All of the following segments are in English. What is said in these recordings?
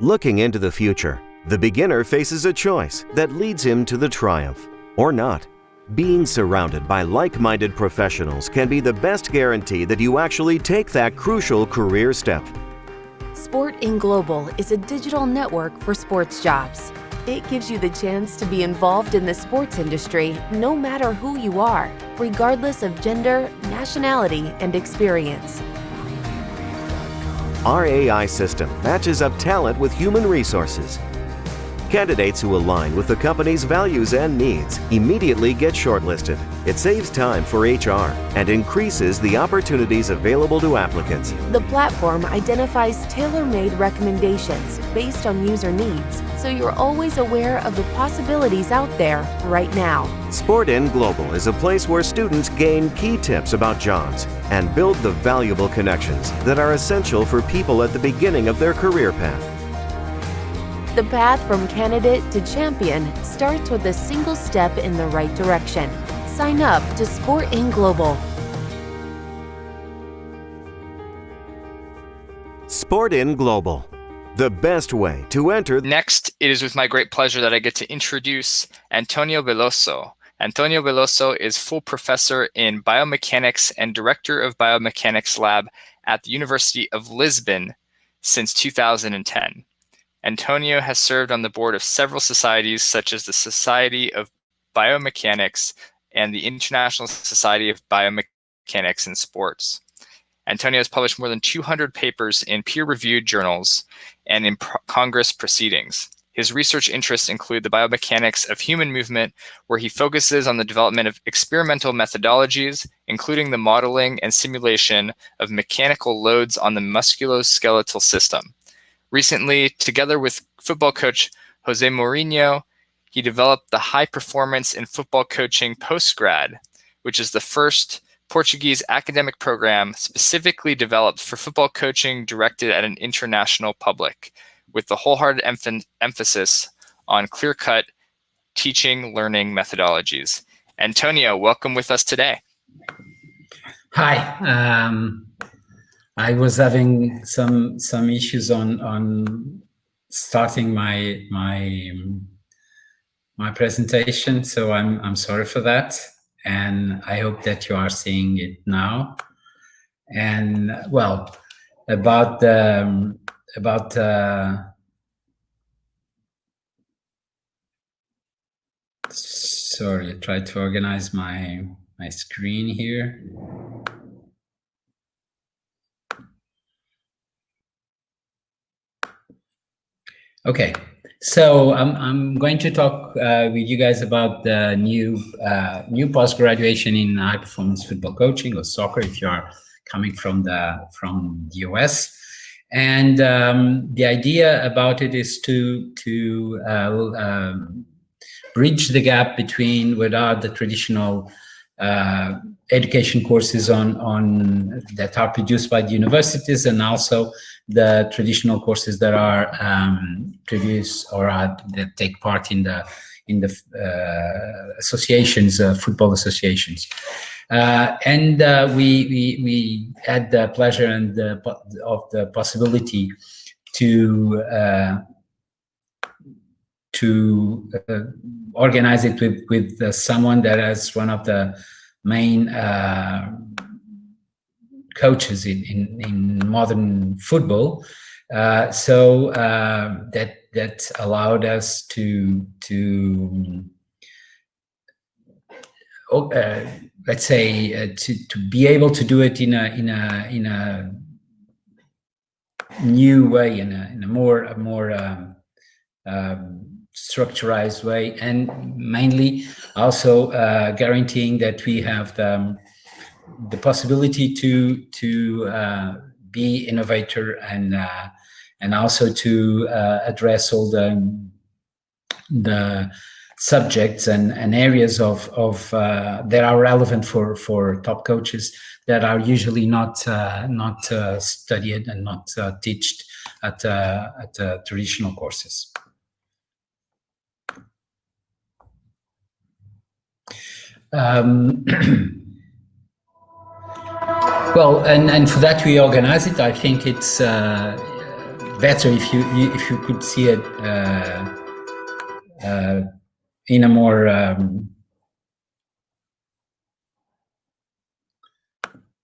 Looking into the future, the beginner faces a choice that leads him to the triumph, or not. Being surrounded by like-minded professionals can be the best guarantee that you actually take that crucial career step. Sport in Global is a digital network for sports jobs. It gives you the chance to be involved in the sports industry no matter who you are, regardless of gender, nationality, and experience. Our AI system matches up talent with human resources. Candidates who align with the company's values and needs immediately get shortlisted. It saves time for HR and increases the opportunities available to applicants. The platform identifies tailor-made recommendations based on user needs, so you're always aware of the possibilities out there right now. Sport in Global is a place where students gain key tips about jobs and build the valuable connections that are essential for people at the beginning of their career path. The path from candidate to champion starts with a single step in the right direction. Sign up to Sport in Global. Sport in Global, the best way to enter. Next, it is with my great pleasure that I get to introduce Antonio Veloso. Antonio Veloso is full professor in biomechanics and director of biomechanics lab at the University of Lisbon since 2010. Antonio has served on the board of several societies such as the Society of Biomechanics and the International Society of Biomechanics in Sports. Antonio has published more than 200 papers in peer-reviewed journals and in Congress proceedings. His research interests include the biomechanics of human movement, where he focuses on the development of experimental methodologies, including the modeling and simulation of mechanical loads on the musculoskeletal system. Recently, together with football coach José Mourinho, he developed the High Performance in Football Coaching Postgrad, which is the first Portuguese academic program specifically developed for football coaching directed at an international public, with the wholehearted emphasis on clear-cut teaching learning methodologies. Antonio, welcome with us today. Hi. I was having some issues on starting my presentation, so I'm sorry for that, and I hope that you are seeing it now. And well, sorry, I tried to organize my screen here. Okay, so I'm going to talk with you guys about the new post-graduation in high-performance football coaching or soccer, if you are coming from the US. And the idea about it is to bridge the gap between what are the traditional education courses on that are produced by the universities, and also the traditional courses that are produced or that take part in the associations, football associations. And we had the pleasure and of the possibility to organize it with someone that is one of the main coaches in modern football, so that allowed us to let's say to be able to do it in a new way, in a more structurized way, and mainly also guaranteeing that we have the possibility to be innovator and also to address all the subjects and areas of that are relevant for top coaches that are usually not studied and not taught at traditional courses. Well, and for that we organize it. I think it's better if you could see it in a more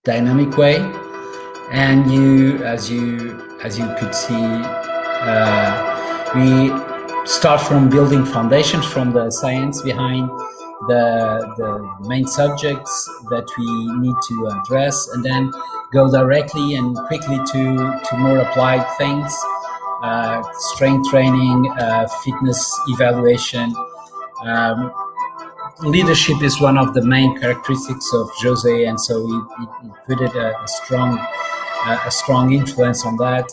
dynamic way. And as you could see, we start from building foundations from the science behind the main subjects that we need to address, and then go directly and quickly to more applied things, strength training, fitness evaluation. Leadership is one of the main characteristics of Jose, and so he put it a strong influence on that.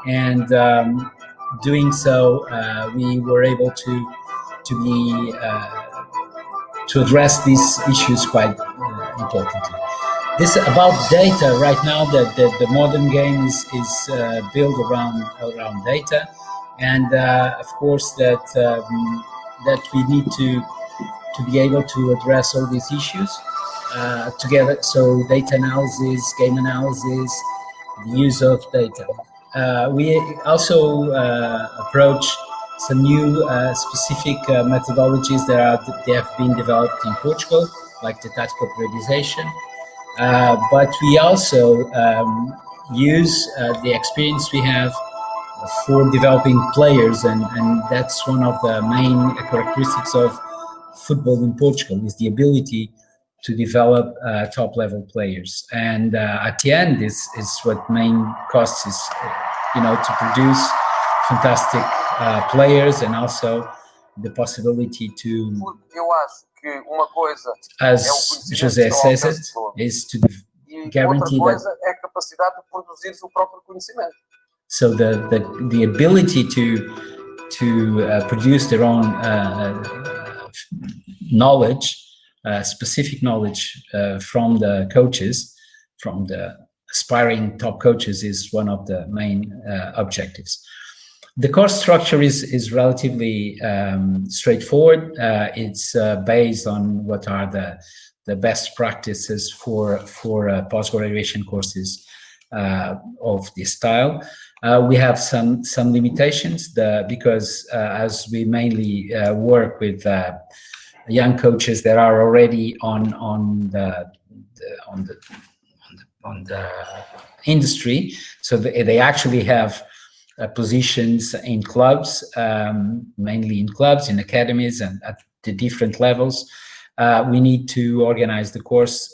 And doing so, we were able to address these issues quite importantly. This about data. Right now, the modern game is built around data, and of course that we need to be able to address all these issues together. So data analysis, game analysis, the use of data. We also approach some new specific methodologies that have been developed in Portugal, like the tactical periodization. But we also use the experience we have for developing players, and that's one of the main characteristics of football in Portugal, is the ability to develop top-level players. And at the end, is what main costs is, to produce fantastic players, and also the possibility to, as José says it, is to guarantee that. So the ability to produce their own knowledge, specific knowledge from the coaches, from the aspiring top coaches, is one of the main objectives. The course structure is relatively straightforward. It's based on what are the best practices for post-graduation courses of this style. We have some limitations because as we mainly work with young coaches that are already on the industry, so they actually have positions in clubs, mainly in clubs, in academies, and at the different levels. We need to organize the course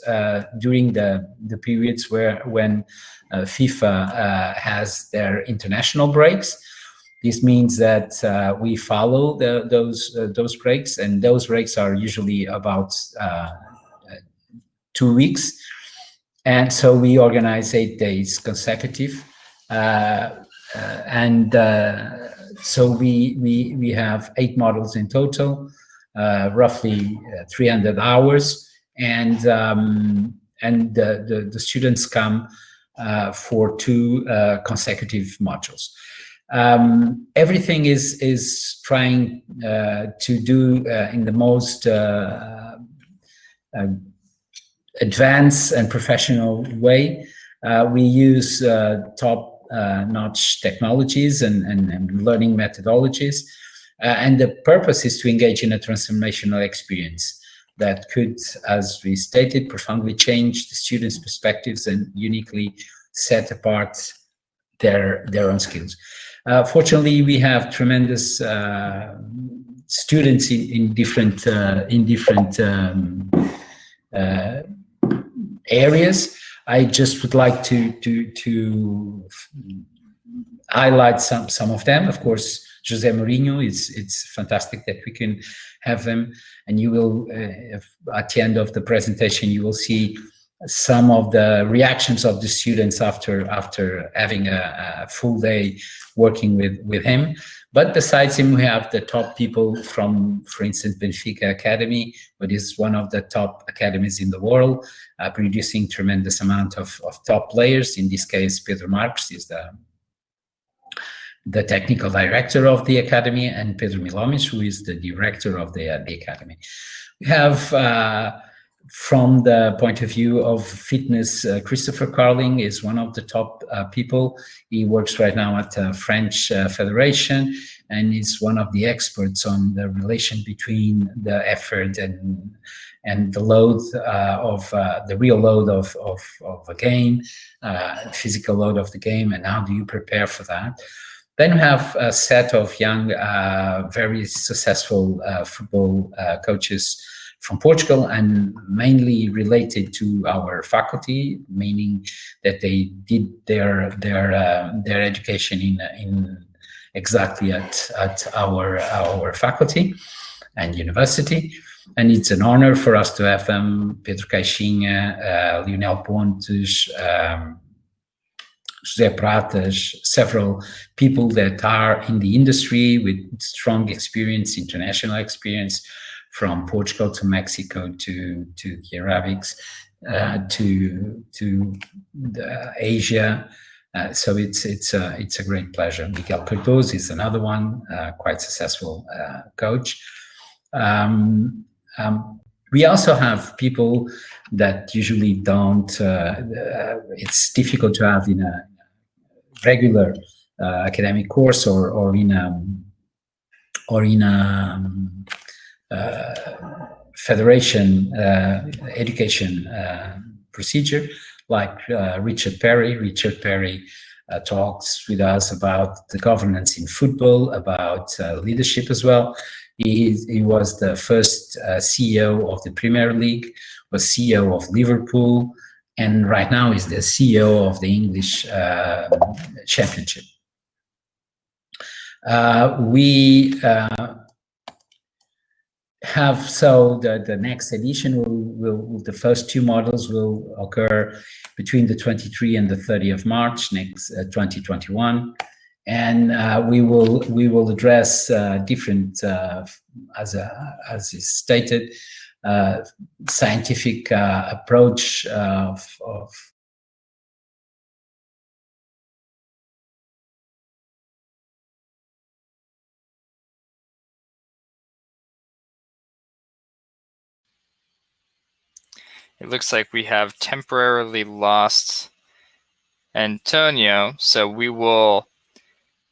during the periods when FIFA has their international breaks. This means that we follow those breaks, and those breaks are usually about 2 weeks. And so we organize 8 days consecutive. So we have 8 models in total, roughly 300 hours, and the students come for 2 consecutive modules. Everything is trying to do in the most advanced and professional way. We use top-notch technologies and learning methodologies, and the purpose is to engage in a transformational experience that could, as we stated, profoundly change the students' perspectives and uniquely set apart their own skills. Fortunately, we have tremendous students in different areas. I just would like to highlight some of them. Of course, José Mourinho, it's fantastic that we can have them, and you will at the end of the presentation you will see some of the reactions of the students after having a full day working with him. But besides him, we have the top people from, for instance, Benfica Academy, which is one of the top academies in the world, producing tremendous amount of top players. In this case, Pedro Marques is the technical director of the academy, and Pedro Milomes, who is the director of the academy. We have from the point of view of fitness, Christopher Carling is one of the top people. He works right now at the French Federation, and is one of the experts on the relation between the effort and the load of the real load of a game, physical load of the game, and how do you prepare for that. Then we have a set of young, very successful football coaches from Portugal, and mainly related to our faculty, meaning that they did their education in exactly at our faculty and university. And it's an honor for us to have them: Pedro Caixinha, Lionel Pontes, José Pratas, several people that are in the industry with strong experience, international experience, from Portugal to Mexico to the Arabics, to Asia. So it's a great pleasure. Miguel Cardoso is another one, quite successful coach. We also have people that usually don't. It's difficult to have in a regular academic course or in a federation education procedure, like Richard Perry. Richard Perry talks with us about the governance in football, about leadership as well. He was the first CEO of the Premier League, was CEO of Liverpool, and right now is the CEO of the English Championship. We have, so the next edition will the first two models will occur between the 23 and the 30th of March next 2021, and we will address different as is stated, scientific approach of It looks like we have temporarily lost Antonio, so we will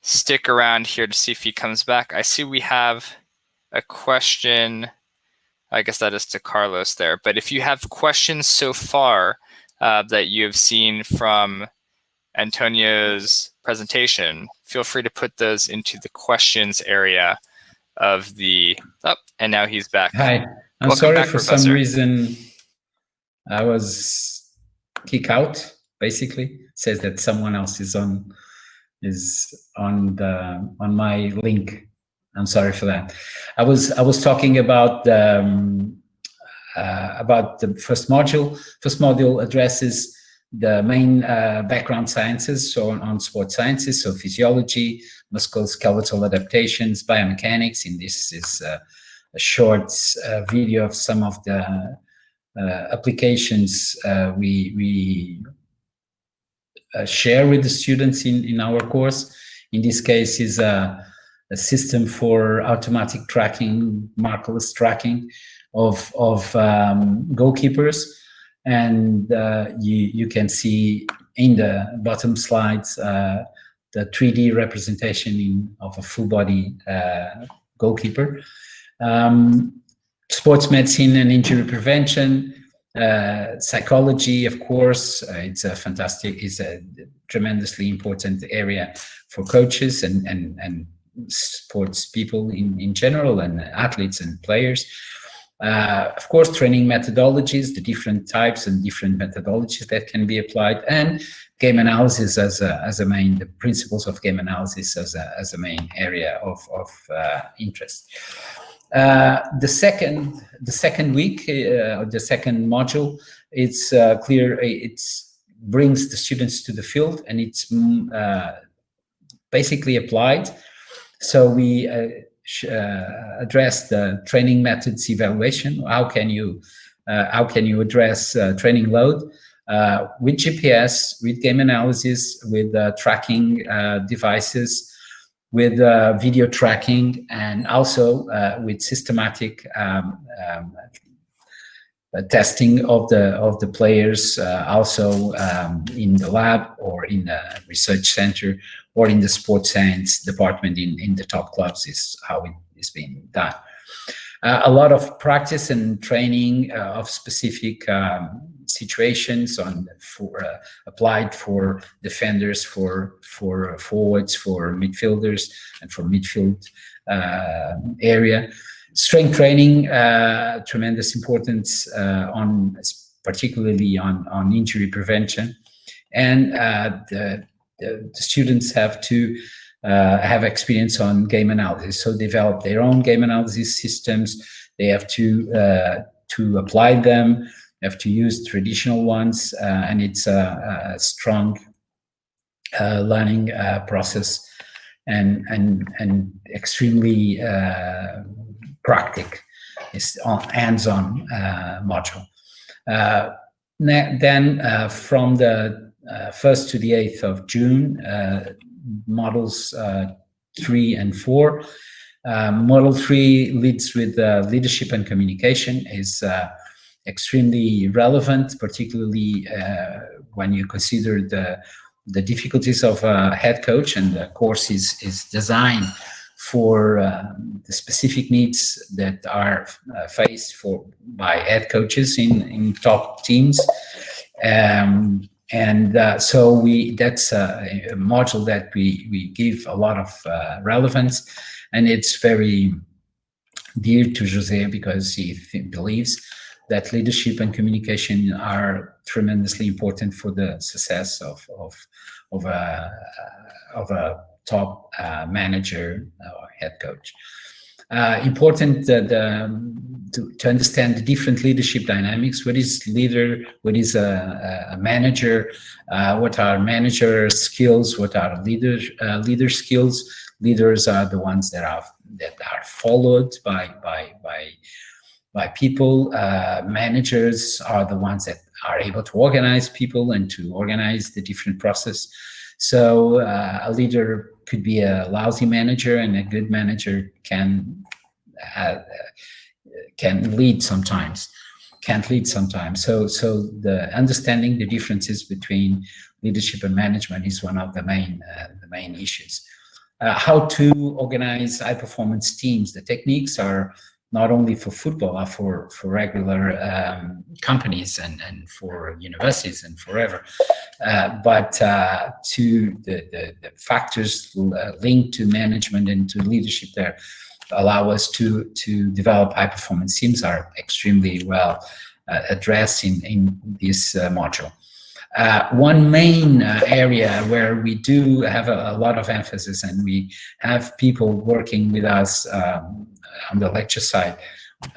stick around here to see if he comes back. I see we have a question. I guess that is to Carlos there. But if you have questions so far that you have seen from Antonio's presentation, feel free to put those into the questions area of the, and now he's back. Hi, I'm Welcome sorry back, for Professor. some reason I was kicked out. Basically, it says that someone else is on my link. I'm sorry for that. I was talking about the first module. First module addresses the main background sciences, so on sports sciences, so physiology, musculoskeletal adaptations, biomechanics. And this is a short video of some of the applications we share with the students in our course. In this case is a system for automatic tracking, markerless tracking of goalkeepers. And you can see in the bottom slides the 3D representation of a full body goalkeeper. Sports medicine and injury prevention, psychology, of course, it's a tremendously important area for coaches and sports people in general, and athletes and players. Of course, training methodologies, the different types and different methodologies that can be applied, and game analysis as a main, the principles of game analysis as a main area of interest. The second week, the second module, it's clear. It brings the students to the field, and it's basically applied. So we address the training methods evaluation. How can you address training load with GPS, with game analysis, with tracking devices, with video tracking, and also with systematic testing of the players, also in the lab or in the research center or in the sports science department in the top clubs is how it is being done. A lot of practice and training of specific situations applied for defenders, for forwards, for midfielders, and for midfield area. Strength training, tremendous importance particularly on injury prevention, and the students have to have experience on game analysis, so develop their own game analysis systems. They have to apply them. They have to use traditional ones, and it's a strong learning process and extremely practical. It's hands-on module. Then from the 1st to the 8th of June, models 3 and 4. Model 3 leads with leadership and communication is extremely relevant, particularly when you consider the difficulties of a head coach, and the course is designed for the specific needs that are faced by head coaches in top teams. So that's a module that we give a lot of relevance, and it's very dear to José because he believes that leadership and communication are tremendously important for the success of a top manager or head coach. Important to understand the different leadership dynamics. What is leader? What is a manager? What are manager skills? What are leader skills? Leaders are the ones that are followed by people. Managers are the ones that are able to organize people and to organize the different process. So a leader could be a lousy manager, and a good manager can lead sometimes, can't lead sometimes. So the understanding the differences between leadership and management is one of the main issues. How to organize high performance teams. The techniques are not only for football, but for regular companies and for universities and forever. But to the factors linked to management and to leadership there allow us to develop high performance teams are extremely well addressed in this module. One main area where we do have a lot of emphasis, and we have people working with us on the lecture side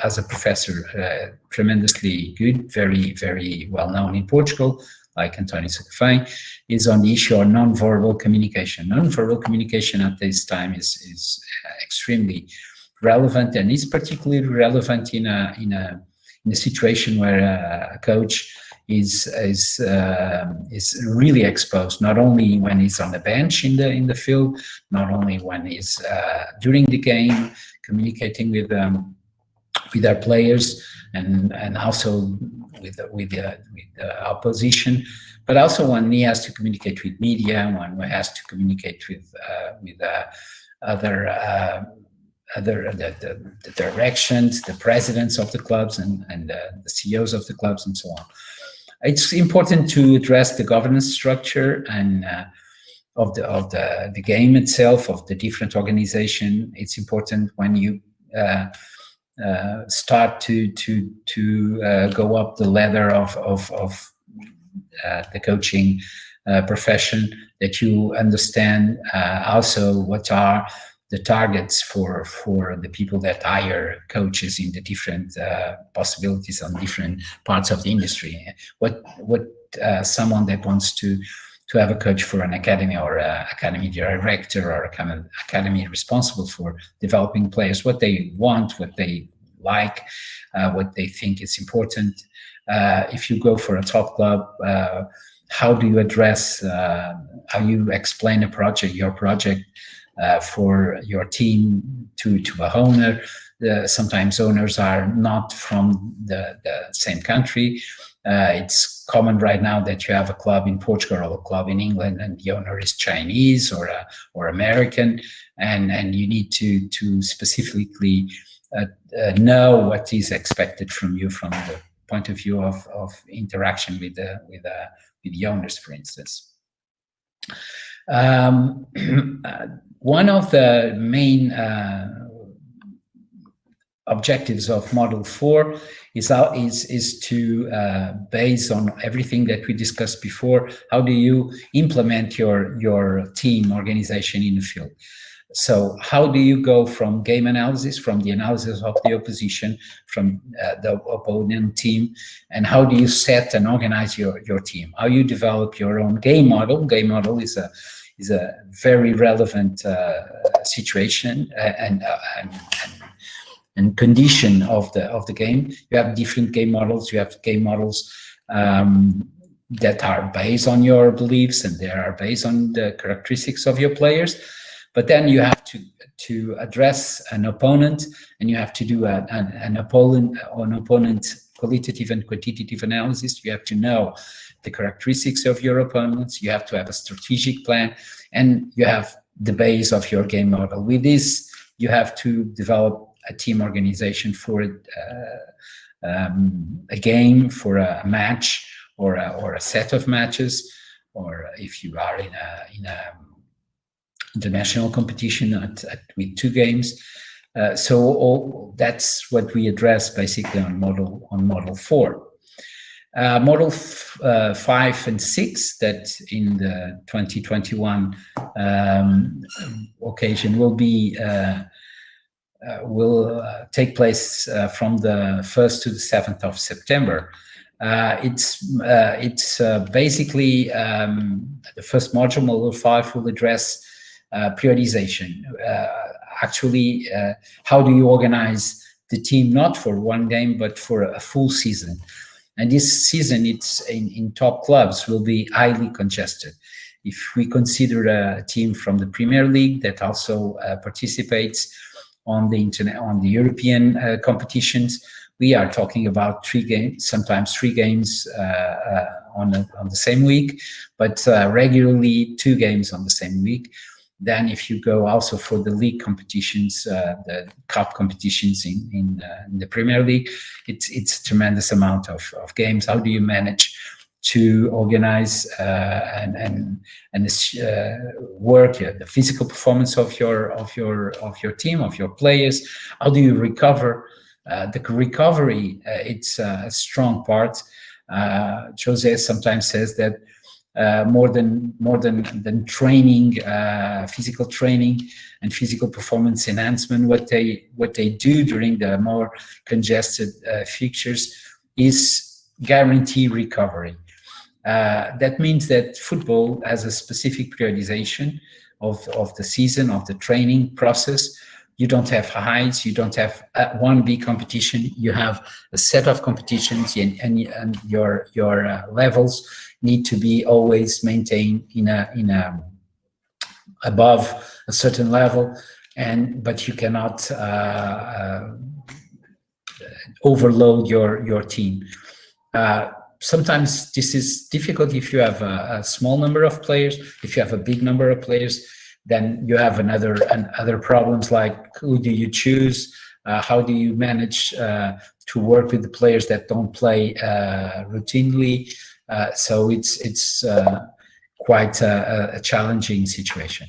as a professor, tremendously good, very, very well known in Portugal, like António Prieto, is on the issue of non-verbal communication. Non-verbal communication at this time is extremely relevant, and is particularly relevant in a situation where a coach is really exposed, not only when he's on the bench in the field, not only when he's during the game communicating with our players and also with the opposition, but also when he has to communicate with media, when he has to communicate with the directions, the presidents of the clubs and the CEOs of the clubs and so on. It's important to address the governance structure and of the game itself, of the different organization. It's important when you start to go up the ladder of the coaching profession, that you understand also what are the targets for the people that hire coaches in the different possibilities on different parts of the industry. What someone that wants to have a coach for an academy, or academy director, or academy responsible for developing players, what they want, what they like, what they think is important. If you go for a top club, how do you address, how you explain your project for your team to a owner, Sometimes owners are not from the same country. It's common right now that you have a club in Portugal or a club in England, and the owner is Chinese or American, and you need to specifically know what is expected from you from the point of view of interaction with the owners, for instance. One of the main objectives of Model 4 is to, based on everything that we discussed before, how do you implement your team organization in the field? So how do you go from game analysis, from the analysis of the opposition, from the opponent team, and how do you set and organize your team? How you develop your own game model? Game model is a very relevant situation and condition of the game. You have different game models. You have game models that are based on your beliefs, and they are based on the characteristics of your players. But then you have to address an opponent, and you have to do an opponent qualitative and quantitative analysis. You have to know the characteristics of your opponents. You have to have a strategic plan, and you have the base of your game model. With this, you have to develop a team organization for a game, for a match, or a set of matches, or if you are in a international competition with 2 games. So that's what we address basically on Model 4. Model 5 and 6, that in the 2021 occasion will take place from the 1st to the 7th of September. It's basically the first module, Model 5, will address periodization. Actually, how do you organize the team, not for one game, but for a full season? And this season, it's in top clubs, will be highly congested. If we consider a team from the Premier League that also participates on the European competitions, we are talking about 3 games, sometimes 3 games on the same week, but regularly 2 games on the same week. Then if you go also for the league competitions, the cup competitions in the Premier League, it's a tremendous amount of games. How do you manage to organize and work the physical performance of your team, of your players? How do you recover? The recovery, it's a strong part. Jose sometimes says that more than training, physical training and physical performance enhancement, what they do during the more congested fixtures is guarantee recovery. That means that football has a specific periodization of the season, of the training process. You don't have highs, you don't have one big competition. You have a set of competitions, and your levels need to be always maintained in a above a certain level, but you cannot overload your team. Sometimes this is difficult if you have a small number of players. If you have a big number of players, then you have other problems, like who do you choose? How do you manage to work with the players that don't play routinely? So it's quite a challenging situation.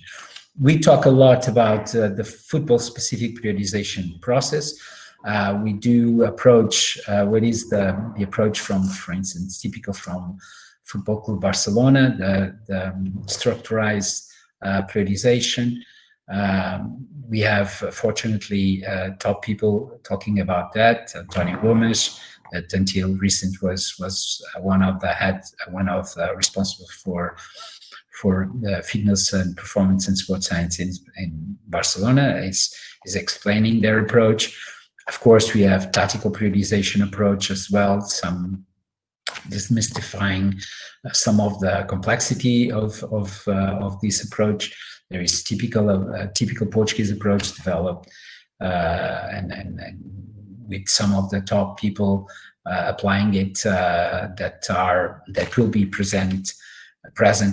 We talk a lot about the football-specific periodization process. We do approach what is the approach from, for instance, typical from Football Club Barcelona, the structurized periodization. We have fortunately top people talking about that. Antonio Gomes, that until recent was one of the responsible for the fitness and performance and sports science in Barcelona, is explaining their approach. Of course, we have tactical periodization approach as well, some demystifying some of the complexity of this approach. There is typical Portuguese approach developed and with some of the top people applying it that will be present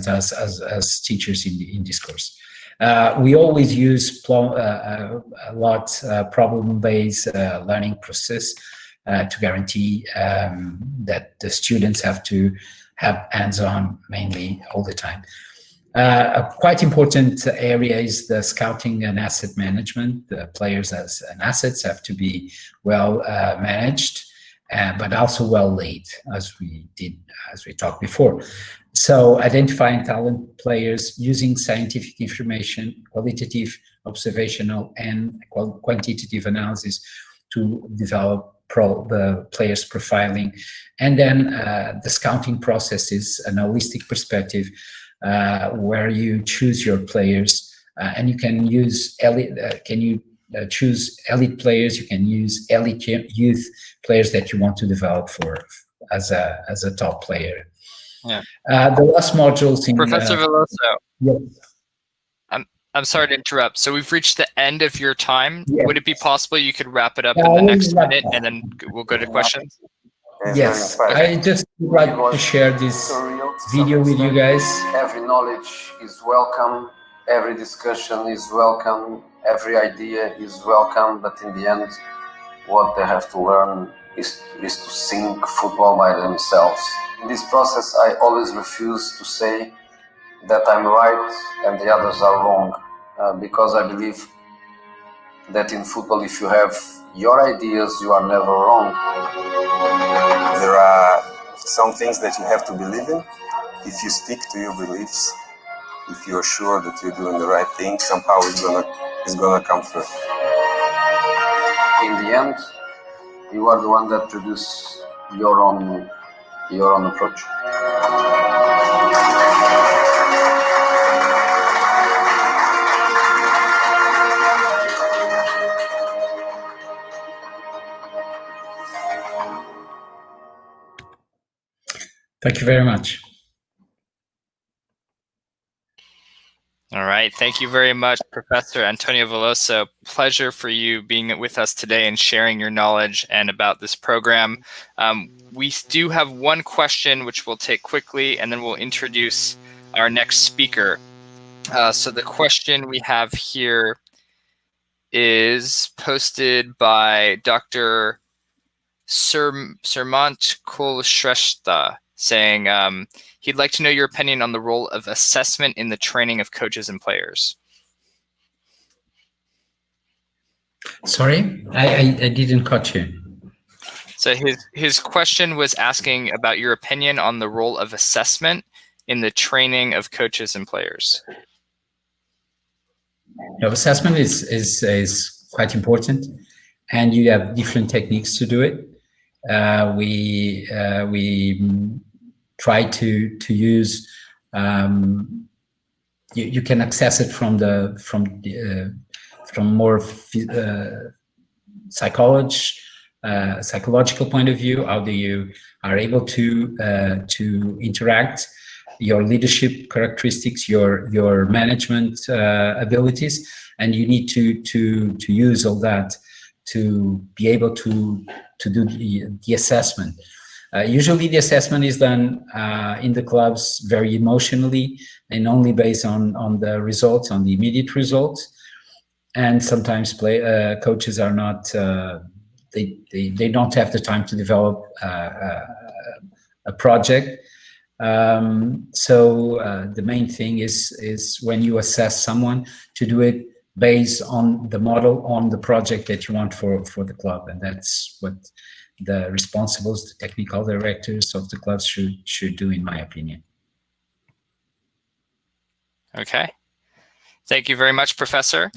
as teachers in this course. We always use a lot problem-based learning process to guarantee that the students have to have hands-on mainly all the time. A quite important area is the scouting and asset management. The players as assets have to be well managed, but also well laid, as we talked before. So identifying talent players using scientific information, qualitative, observational, and quantitative analysis to develop the players' profiling. And then the scouting process is an holistic perspective where you choose your players, and you can use choose elite players, you can use elite youth players that you want to develop as a top player. Yeah. The last modules in Professor Veloso. Yes. I'm sorry to interrupt. So we've reached the end of your time. Yes. Would it be possible you could wrap it up in the next minute, and then we'll go to questions? Yes, I just would like to share this video with you guys. Every knowledge is welcome, every discussion is welcome, every idea is welcome, but in the end, what they have to learn is to sing football by themselves. In this process, I always refuse to say that I'm right and the others are wrong, because I believe that in football, if you have your ideas, you are never wrong. There are some things that you have to believe in. If you stick to your beliefs, if you're sure that you're doing the right thing, somehow it's gonna come through. In the end, you are the one that produces your own approach. Thank you very much. All right. Thank you very much, Professor Antonio Veloso. Pleasure for you being with us today and sharing your knowledge and about this program. We do have one question, which we'll take quickly, and then we'll introduce our next speaker. So the question we have here is posted by Dr. Surmant Kulshrestha, saying he'd like to know your opinion on the role of assessment in the training of coaches and players. Sorry, I didn't catch you. So his question was asking about your opinion on the role of assessment in the training of coaches and players. No, assessment is quite important, and you have different techniques to do it. We try to use. You can access it from more psychological point of view. How do you are able to interact, your leadership characteristics, your management abilities, and you need to use all that to be able to do the assessment. Usually the assessment is done in the clubs very emotionally and only based on the results, on the immediate results. And sometimes coaches are not, they don't have the time to develop a project. So the main thing is when you assess someone, to do it based on the model, on the project that you want for the club. And that's what the responsibles, the technical directors of the clubs should do, in my opinion. Okay. Thank you very much, Professor.